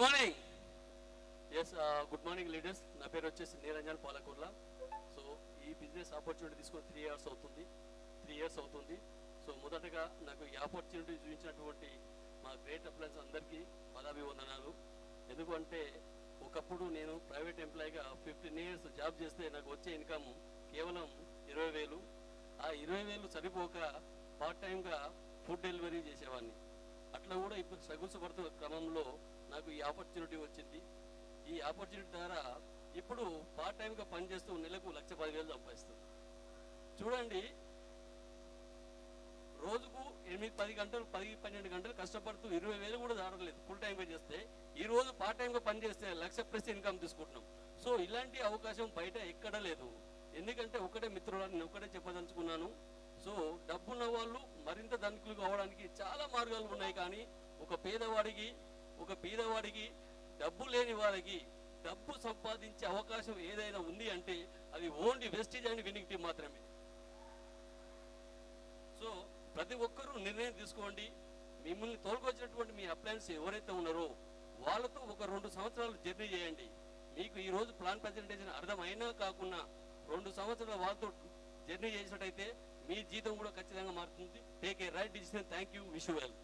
Morning. Yes, good morning leaders. నా పేరు వచ్చేసి నిరంజన్ పాలకూర్ల. సో ఈ బిజినెస్ ఆపర్చునిటీ తీసుకొని 3 ఇయర్స్ అవుతుంది. సో మొదటగా నాకు ఈ ఆపర్చునిటీ చూపించినటువంటి మా గ్రేట్ అప్లయన్స్ అందరికీ పదాభివందనాలు. ఎందుకంటే ఒకప్పుడు నేను ప్రైవేట్ ఎంప్లాయీగా 15 ఇయర్స్ జాబ్ చేస్తే నాకు వచ్చే ఇన్కమ్ కేవలం 20,000. ఆ 20,000 సరిపోక పార్ట్ టైంగా ఫుడ్ డెలివరీ చేసేవాడిని. అట్లా కూడా ఇప్పుడు స్ట్రగుల్స్ పడుతున్న క్రమంలో నాకు ఈ ఆపర్చునిటీ వచ్చింది. ఈ ఆపర్చునిటీ ద్వారా ఇప్పుడు పార్ట్ టైంగా పనిచేస్తూ నెలకు 1,10,000 సంపాదిస్తుంది. చూడండి, రోజుకు 8-10 గంటలు 10-12 గంటలు కష్టపడుతూ 20,000 కూడా దాడలేదు ఫుల్ టైంగా చేస్తే. ఈ రోజు పార్ట్ టైంగా పనిచేస్తే 1,00,000+ ఇన్కమ్ తీసుకుంటున్నాం. సో ఇలాంటి అవకాశం బయట ఎక్కడ లేదు. ఎందుకంటే ఒకటే మిత్రులని నేను ఒకటే చెప్పదలుచుకున్నాను. సో డబ్బున్న వాళ్ళు మరింత ధనికులు కావడానికి చాలా మార్గాలు ఉన్నాయి. కానీ ఒక పేదవాడికి డబ్బు లేని వారికి డబ్బు సంపాదించే అవకాశం ఏదైనా ఉంది అంటే అది only Vestige and winning team మాత్రమే. సో ప్రతి ఒక్కరూ నిర్ణయం తీసుకోండి. మిమ్మల్ని తోలుకొచ్చినటువంటి మీ అప్లయన్స్ ఎవరైతే ఉన్నారో వాళ్ళతో ఒక 2 సంవత్సరాలు జర్నీ చేయండి. మీకు ఈరోజు ప్లాన్ ప్రజెంటేషన్ అర్థమైనా కాకుండా 2 సంవత్సరాల వాళ్ళతో జర్నీ చేసినట్టయితే మీ జీతం కూడా ఖచ్చితంగా మారుతుంది. Take a right decision. Thank you. Wish you well.